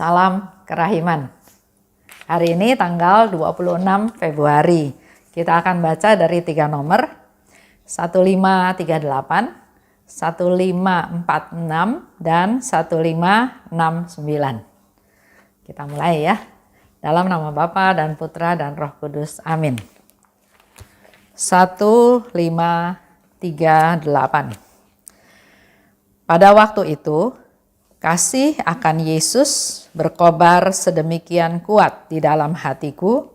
Salam kerahiman. Hari ini tanggal 26 Februari. Kita akan baca dari 3 nomor. 1538, 1546, dan 1569. Kita mulai ya. Dalam nama Bapa dan Putra dan Roh Kudus. Amin. 1538. Pada waktu itu, kasih akan Yesus berkobar sedemikian kuat di dalam hatiku,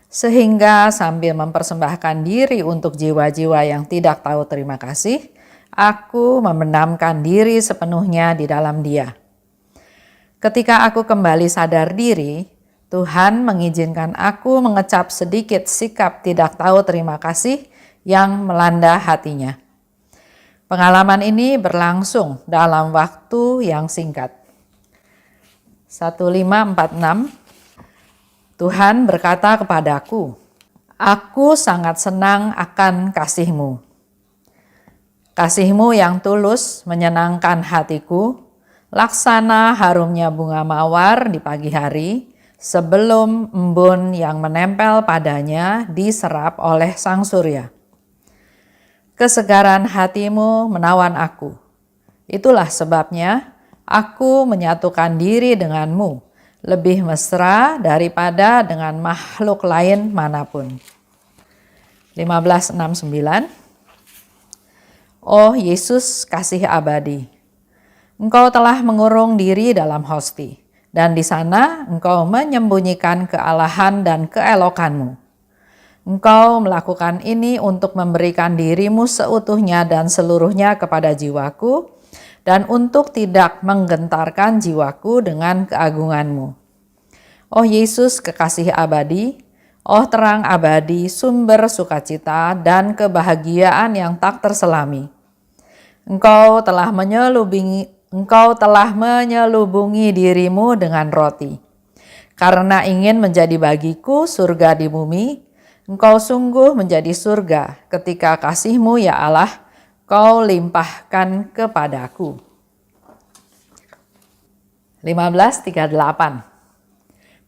sehingga sambil mempersembahkan diri untuk jiwa-jiwa yang tidak tahu terima kasih, aku memendamkan diri sepenuhnya di dalam Dia. Ketika aku kembali sadar diri, Tuhan mengizinkan aku mengecap sedikit sikap tidak tahu terima kasih yang melanda hatinya. Pengalaman ini berlangsung dalam waktu yang singkat. 1546, Tuhan berkata kepadaku, "Aku sangat senang akan kasih-Mu. Kasih-Mu yang tulus menyenangkan hatiku, laksana harumnya bunga mawar di pagi hari, sebelum embun yang menempel padanya diserap oleh sang surya. Kesegaran hatimu menawan aku. Itulah sebabnya aku menyatukan diri denganmu, lebih mesra daripada dengan makhluk lain manapun." 1569. Oh Yesus kasih abadi, Engkau telah mengurung diri dalam hosti, dan di sana Engkau menyembunyikan kealahan dan keelokanmu. Engkau melakukan ini untuk memberikan dirimu seutuhnya dan seluruhnya kepada jiwaku, dan untuk tidak menggentarkan jiwaku dengan keagunganmu. Oh Yesus kekasih abadi, oh terang abadi, sumber sukacita dan kebahagiaan yang tak terselami. Engkau telah menyelubungi dirimu dengan roti. Karena ingin menjadi bagiku surga di bumi, Engkau sungguh menjadi surga ketika kasih-Mu ya Allah, Kau limpahkan kepadaku. 1538.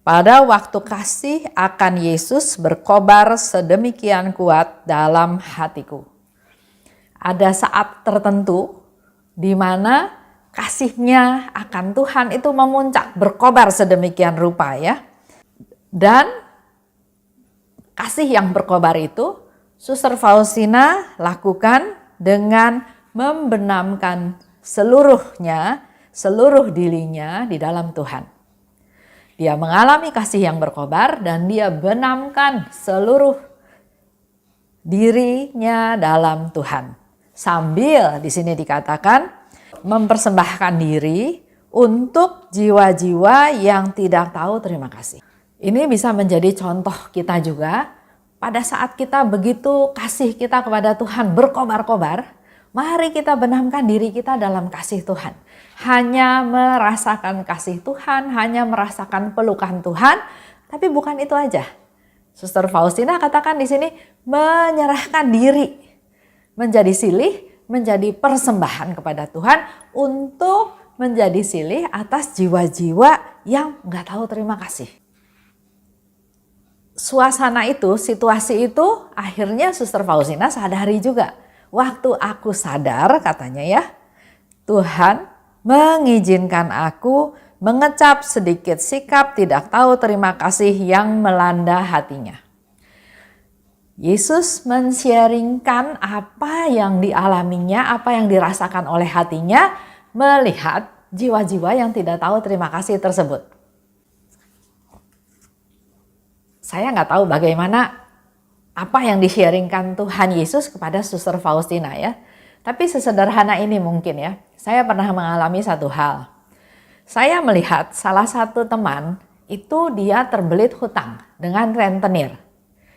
Pada waktu kasih akan Yesus berkobar sedemikian kuat dalam hatiku. Ada saat tertentu di mana kasihnya akan Tuhan itu memuncak, berkobar sedemikian rupa ya. Dan kasih yang berkobar itu Suster Faustina lakukan dengan membenamkan seluruh dirinya di dalam Tuhan. Dia mengalami kasih yang berkobar dan dia benamkan seluruh dirinya dalam Tuhan. Sambil di sini dikatakan mempersembahkan diri untuk jiwa-jiwa yang tidak tahu terima kasih. Ini bisa menjadi contoh kita juga pada saat kita begitu kasih kita kepada Tuhan berkobar-kobar, mari kita benamkan diri kita dalam kasih Tuhan. Hanya merasakan kasih Tuhan, hanya merasakan pelukan Tuhan, tapi bukan itu aja. Suster Faustina katakan di sini menyerahkan diri, menjadi silih, menjadi persembahan kepada Tuhan untuk menjadi silih atas jiwa-jiwa yang nggak tahu terima kasih. Suasana itu, situasi itu akhirnya Suster Faustina sadari juga. Waktu aku sadar katanya ya, Tuhan mengizinkan aku mengecap sedikit sikap tidak tahu terima kasih yang melanda hatinya. Yesus men-sharingkan apa yang dialaminya, apa yang dirasakan oleh hatinya melihat jiwa-jiwa yang tidak tahu terima kasih tersebut. Saya nggak tahu bagaimana apa yang di-sharingkan Tuhan Yesus kepada Suster Faustina ya. Tapi sesederhana ini mungkin ya. Saya pernah mengalami satu hal. Saya melihat salah satu teman itu dia terbelit hutang dengan rentenir.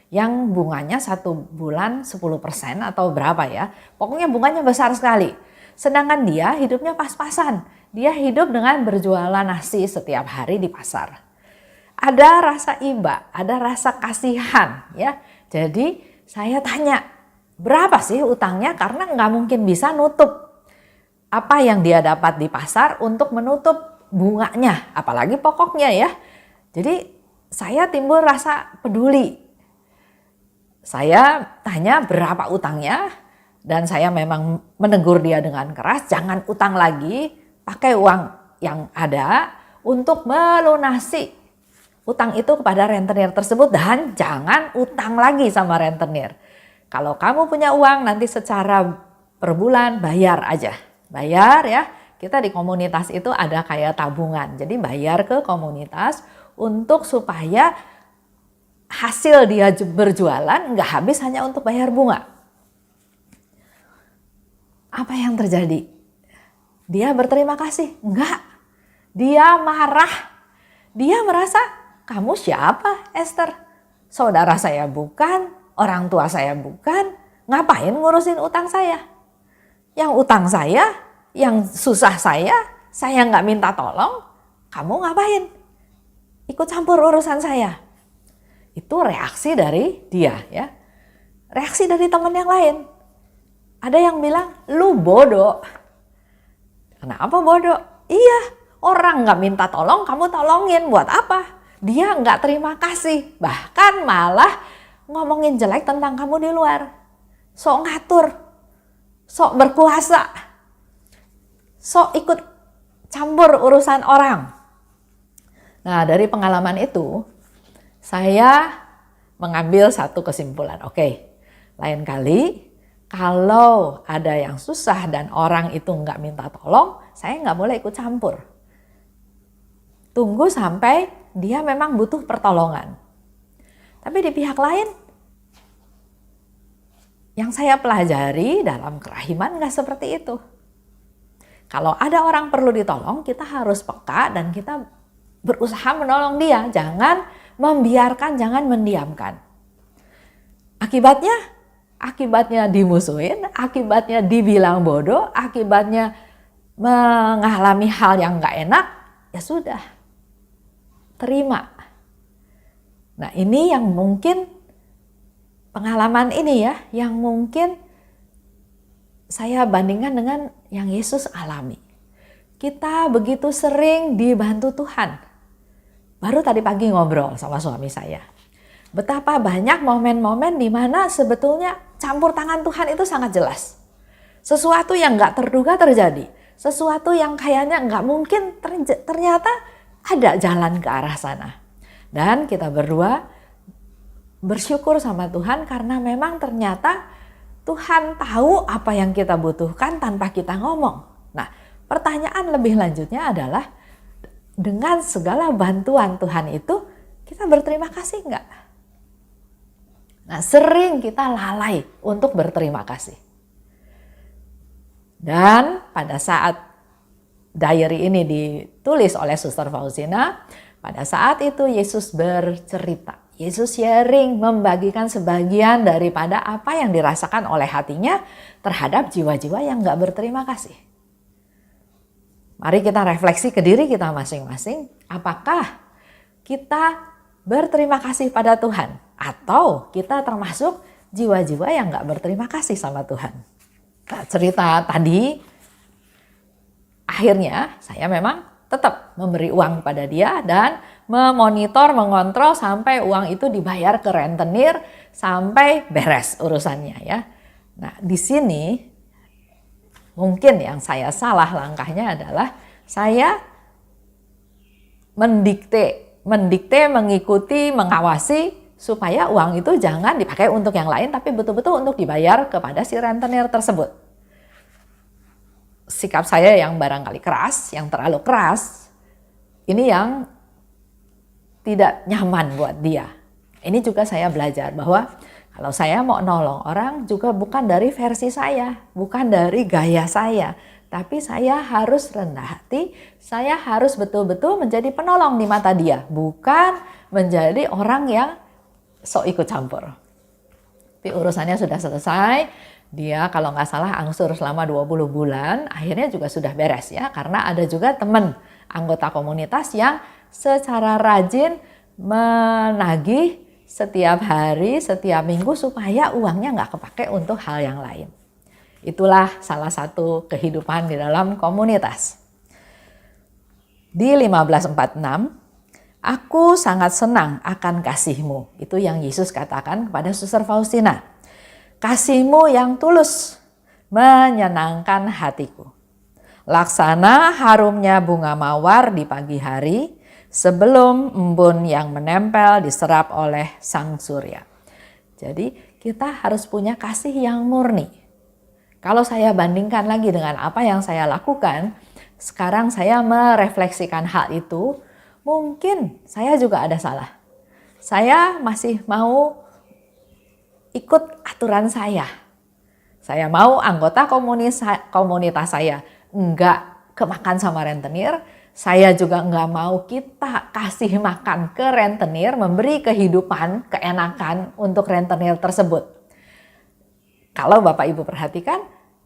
Yang bunganya 1 bulan 10% atau berapa ya. Pokoknya bunganya besar sekali. Sedangkan dia hidupnya pas-pasan. Dia hidup dengan berjualan nasi setiap hari di pasar. Ada rasa iba, ada rasa kasihan ya. Jadi saya tanya, berapa sih utangnya? Karena nggak mungkin bisa nutup apa yang dia dapat di pasar untuk menutup bunganya, apalagi pokoknya ya. Jadi saya timbul rasa peduli. Saya tanya berapa utangnya, dan saya memang menegur dia dengan keras, jangan utang lagi, pakai uang yang ada untuk melunasi utang itu kepada rentenir tersebut, dan jangan utang lagi sama rentenir. Kalau kamu punya uang nanti secara per bulan bayar aja. Bayar ya, kita di komunitas itu ada kayak tabungan, jadi bayar ke komunitas untuk supaya hasil dia berjualan nggak habis hanya untuk bayar bunga. Apa yang terjadi? Dia berterima kasih? Enggak. Dia marah. Dia merasa, kamu siapa Esther? Saudara saya bukan, orang tua saya bukan, ngapain ngurusin utang saya? Yang utang saya, yang susah saya nggak minta tolong, kamu ngapain? Ikut campur urusan saya. Itu reaksi dari dia ya. Reaksi dari teman yang lain. Ada yang bilang, lu bodoh. Kenapa bodoh? Iya, orang nggak minta tolong, kamu tolongin. Buat apa? Dia nggak terima kasih. Bahkan malah ngomongin jelek tentang kamu di luar. Sok ngatur, sok berkuasa, sok ikut campur urusan orang. Nah, dari pengalaman itu, saya mengambil satu kesimpulan. Oke, lain kali kalau ada yang susah dan orang itu nggak minta tolong, saya nggak boleh ikut campur. Tunggu sampai dia memang butuh pertolongan. Tapi di pihak lain, yang saya pelajari dalam kerahiman nggak seperti itu. Kalau ada orang perlu ditolong, kita harus peka dan kita berusaha menolong dia. Jangan membiarkan, jangan mendiamkan. Akibatnya dimusuhin, akibatnya dibilang bodoh, akibatnya mengalami hal yang nggak enak, ya sudah, terima. Nah, ini yang mungkin pengalaman ini ya, yang mungkin saya bandingkan dengan yang Yesus alami. Kita begitu sering dibantu Tuhan. Baru tadi pagi ngobrol sama suami saya. Betapa banyak momen-momen di mana sebetulnya campur tangan Tuhan itu sangat jelas. Sesuatu yang nggak terduga terjadi. Sesuatu yang kayaknya nggak mungkin ternyata ada jalan ke arah sana. Dan kita berdua bersyukur sama Tuhan karena memang ternyata Tuhan tahu apa yang kita butuhkan tanpa kita ngomong. Nah, pertanyaan lebih lanjutnya adalah, dengan segala bantuan Tuhan itu, kita berterima kasih enggak? Nah, sering kita lalai untuk berterima kasih. Dan pada saat diary ini ditulis oleh Suster Faustina, pada saat itu Yesus bercerita. Yesus sharing, membagikan sebagian daripada apa yang dirasakan oleh hatinya terhadap jiwa-jiwa yang enggak berterima kasih. Mari kita refleksi ke diri kita masing-masing, apakah kita berterima kasih pada Tuhan atau kita termasuk jiwa-jiwa yang nggak berterima kasih sama Tuhan. Nah, cerita tadi, akhirnya saya memang tetap memberi uang pada dia dan memonitor, mengontrol sampai uang itu dibayar ke rentenir sampai beres urusannya ya. Nah, di sini mungkin yang saya salah langkahnya adalah saya mendikte, mengikuti, mengawasi supaya uang itu jangan dipakai untuk yang lain tapi betul-betul untuk dibayar kepada si rentenir tersebut. Sikap saya yang barangkali keras, yang terlalu keras, ini yang tidak nyaman buat dia. Ini juga saya belajar bahwa kalau saya mau nolong orang juga bukan dari versi saya, bukan dari gaya saya. Tapi saya harus rendah hati, saya harus betul-betul menjadi penolong di mata dia. Bukan menjadi orang yang sok ikut campur. Tapi urusannya sudah selesai, dia kalau nggak salah angsur selama 20 bulan, akhirnya juga sudah beres ya. Karena ada juga teman anggota komunitas yang secara rajin menagih setiap hari, setiap minggu supaya uangnya nggak kepake untuk hal yang lain. Itulah salah satu kehidupan di dalam komunitas. Di 15:46, aku sangat senang akan kasih-Mu. Itu yang Yesus katakan kepada Suster Faustina. Kasih-Mu yang tulus menyenangkan hatiku. Laksana harumnya bunga mawar di pagi hari sebelum embun yang menempel diserap oleh sang surya. Jadi kita harus punya kasih yang murni. Kalau saya bandingkan lagi dengan apa yang saya lakukan, sekarang saya merefleksikan hal itu, mungkin saya juga ada salah. Saya masih mau ikut aturan saya. Saya mau anggota komunitas saya enggak kemakan sama rentenir. Saya juga enggak mau kita kasih makan ke rentenir, memberi kehidupan, keenakan untuk rentenir tersebut. Kalau Bapak Ibu perhatikan,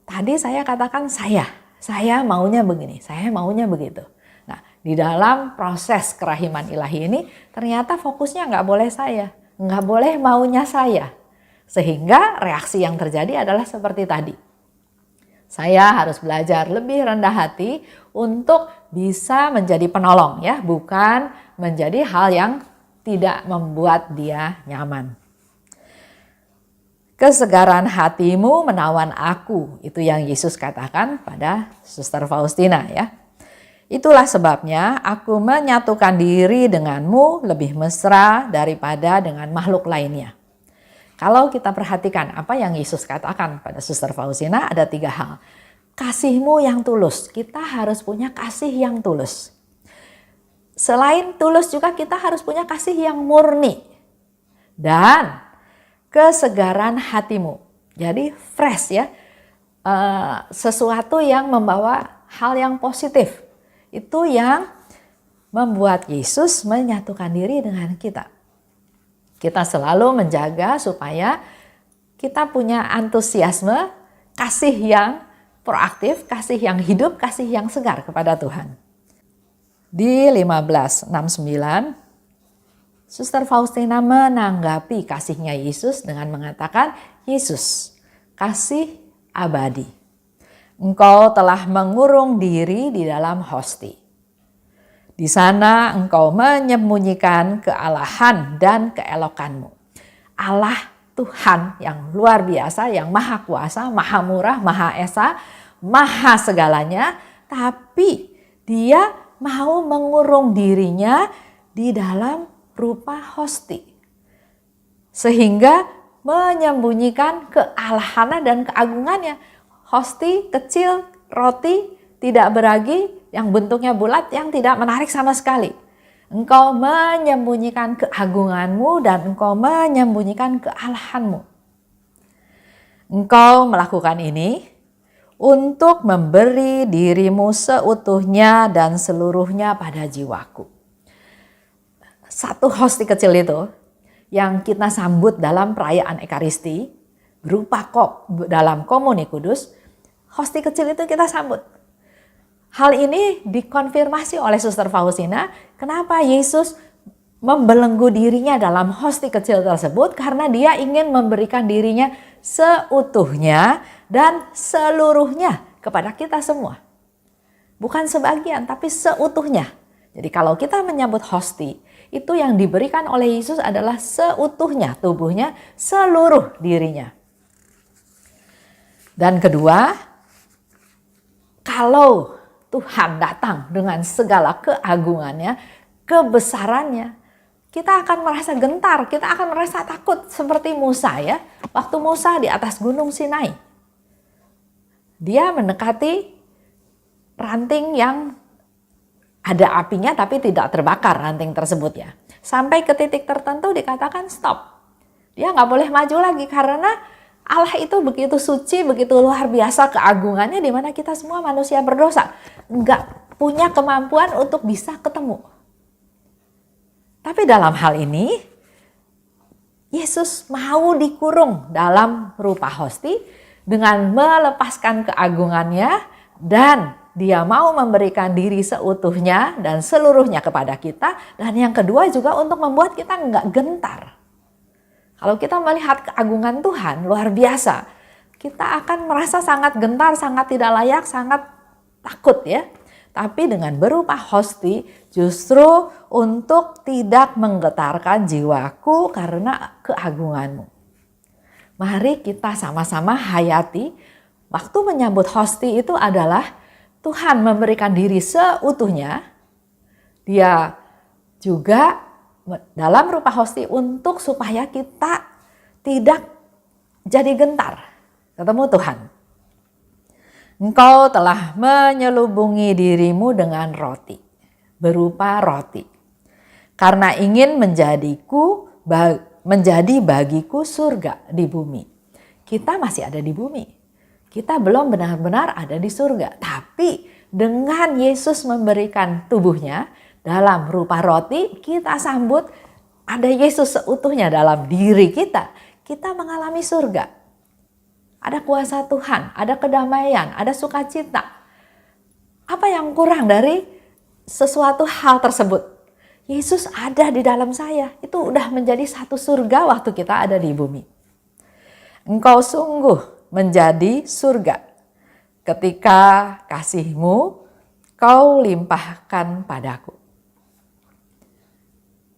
tadi saya katakan saya maunya begini, saya maunya begitu. Nah, di dalam proses kerahiman ilahi ini ternyata fokusnya nggak boleh saya, nggak boleh maunya saya. Sehingga reaksi yang terjadi adalah seperti tadi. Saya harus belajar lebih rendah hati untuk bisa menjadi penolong ya, bukan menjadi hal yang tidak membuat dia nyaman. Kesegaran hatimu menawan aku, itu yang Yesus katakan pada Suster Faustina ya. Itulah sebabnya aku menyatukan diri denganmu lebih mesra daripada dengan makhluk lainnya. Kalau kita perhatikan apa yang Yesus katakan pada Suster Faustina, ada 3 hal. Kasihmu yang tulus, kita harus punya kasih yang tulus. Selain tulus juga kita harus punya kasih yang murni. Dan kesegaran hatimu. Jadi fresh ya, sesuatu yang membawa hal yang positif. Itu yang membuat Yesus menyatukan diri dengan kita. Kita selalu menjaga supaya kita punya antusiasme, kasih yang proaktif, kasih yang hidup, kasih yang segar kepada Tuhan. Di 15:69, Suster Faustina menanggapi kasihnya Yesus dengan mengatakan, Yesus, kasih abadi. Engkau telah mengurung diri di dalam hosti. Di sana engkau menyembunyikan kealahan dan keelokanmu. Allah Tuhan yang luar biasa, yang maha kuasa, maha murah, maha esa, maha segalanya. Tapi dia mau mengurung dirinya di dalam rupa hosti. Sehingga menyembunyikan kealahannya dan keagungannya. Hosti kecil, roti tidak beragi, yang bentuknya bulat, yang tidak menarik sama sekali. Engkau menyembunyikan keagunganmu dan engkau menyembunyikan kealahanmu. Engkau melakukan ini untuk memberi dirimu seutuhnya dan seluruhnya pada jiwaku. Satu hosti kecil itu yang kita sambut dalam perayaan Ekaristi, berupa dalam komuni kudus, hosti kecil itu kita sambut. Hal ini dikonfirmasi oleh Suster Faustina, kenapa Yesus membelenggu dirinya dalam hosti kecil tersebut, karena dia ingin memberikan dirinya seutuhnya dan seluruhnya kepada kita semua. Bukan sebagian, tapi seutuhnya. Jadi kalau kita menyambut hosti, itu yang diberikan oleh Yesus adalah seutuhnya tubuhnya, seluruh dirinya. Dan kedua, kalau Tuhan datang dengan segala keagungannya, kebesarannya, kita akan merasa gentar, kita akan merasa takut seperti Musa ya. Waktu Musa di atas gunung Sinai, dia mendekati ranting yang ada apinya tapi tidak terbakar ranting tersebut ya. Sampai ke titik tertentu dikatakan stop. Dia nggak boleh maju lagi karena Allah itu begitu suci, begitu luar biasa keagungannya, di mana kita semua manusia berdosa. Nggak punya kemampuan untuk bisa ketemu. Tapi dalam hal ini, Yesus mau dikurung dalam rupa hosti dengan melepaskan keagungannya, dan dia mau memberikan diri seutuhnya dan seluruhnya kepada kita. Dan yang kedua juga untuk membuat kita nggak gentar. Kalau kita melihat keagungan Tuhan luar biasa, kita akan merasa sangat gentar, sangat tidak layak, sangat takut ya. Tapi dengan berupa hosti justru untuk tidak menggetarkan jiwaku karena keagunganmu. Mari kita sama-sama hayati waktu menyambut hosti itu adalah Tuhan memberikan diri seutuhnya. Dia juga dalam rupa hosti untuk supaya kita tidak jadi gentar ketemu Tuhan. Engkau telah menyelubungi dirimu dengan roti, berupa roti. Karena ingin menjadi bagiku surga di bumi. Kita masih ada di bumi. Kita belum benar-benar ada di surga. Tapi dengan Yesus memberikan tubuhnya dalam rupa roti, kita sambut ada Yesus seutuhnya dalam diri kita. Kita mengalami surga. Ada kuasa Tuhan, ada kedamaian, ada sukacita. Apa yang kurang dari sesuatu hal tersebut? Yesus ada di dalam saya. Itu udah menjadi satu surga waktu kita ada di bumi. Engkau sungguh menjadi surga ketika kasih-Mu Kau limpahkan padaku.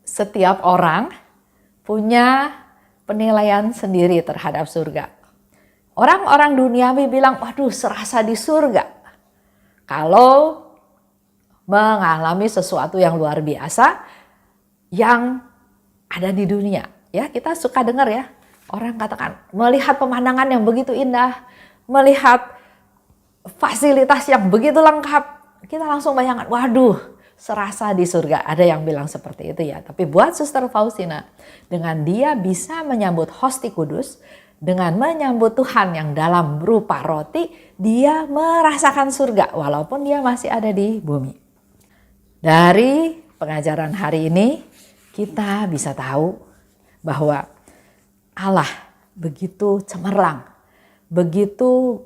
Setiap orang punya penilaian sendiri terhadap surga. Orang-orang duniawi bilang, waduh serasa di surga. Kalau mengalami sesuatu yang luar biasa yang ada di dunia. Ya, kita suka dengar ya, orang katakan melihat pemandangan yang begitu indah, melihat fasilitas yang begitu lengkap, kita langsung bayangkan, waduh serasa di surga. Ada yang bilang seperti itu ya. Tapi buat Suster Faustina, dengan dia bisa menyambut Hosti Kudus, dengan menyambut Tuhan yang dalam berupa roti, dia merasakan surga walaupun dia masih ada di bumi. Dari pengajaran hari ini kita bisa tahu bahwa Allah begitu cemerlang, begitu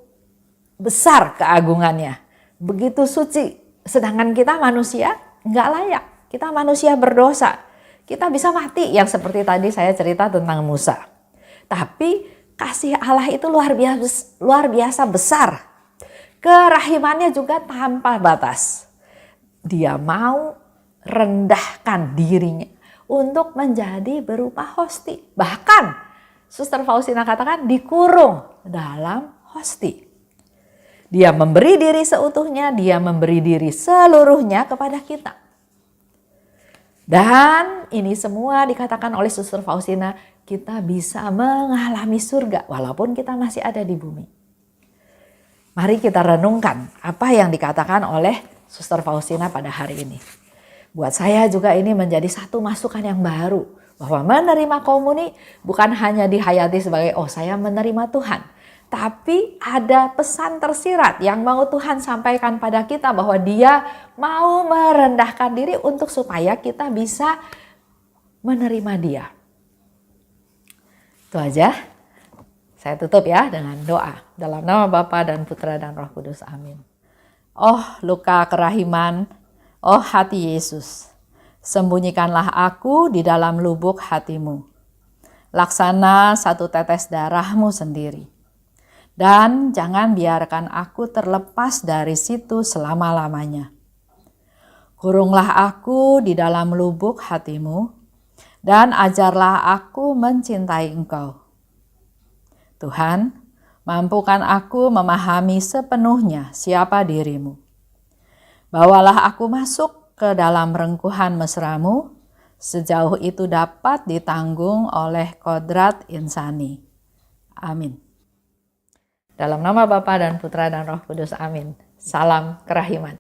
besar keagungannya, begitu suci. Sedangkan kita manusia nggak layak, kita manusia berdosa. Kita bisa mati yang seperti tadi saya cerita tentang Musa. Tapi kasih Allah itu luar biasa besar. Kerahimannya juga tanpa batas. Dia mau rendahkan dirinya untuk menjadi berupa hosti. Bahkan Suster Faustina katakan dikurung dalam hosti. Dia memberi diri seutuhnya, dia memberi diri seluruhnya kepada kita. Dan ini semua dikatakan oleh Suster Faustina, kita bisa mengalami surga walaupun kita masih ada di bumi. Mari kita renungkan apa yang dikatakan oleh Suster Faustina pada hari ini. Buat saya juga ini menjadi satu masukan yang baru. Bahwa menerima komuni bukan hanya dihayati sebagai saya menerima Tuhan. Tapi ada pesan tersirat yang mau Tuhan sampaikan pada kita bahwa Dia mau merendahkan diri untuk supaya kita bisa menerima Dia. Itu aja. Saya tutup ya dengan doa. Dalam nama Bapa dan Putra dan Roh Kudus. Amin. Oh luka kerahiman, oh hati Yesus, sembunyikanlah aku di dalam lubuk hatimu. Laksana satu tetes darahmu sendiri. Dan jangan biarkan aku terlepas dari situ selama-lamanya. Kurunglah aku di dalam lubuk hatimu, dan ajarlah aku mencintai Engkau. Tuhan, mampukan aku memahami sepenuhnya siapa dirimu. Bawalah aku masuk ke dalam rengkuhan mesramu, sejauh itu dapat ditanggung oleh kodrat insani. Amin. Dalam nama Bapa dan Putra dan Roh Kudus, amin. Salam kerahiman.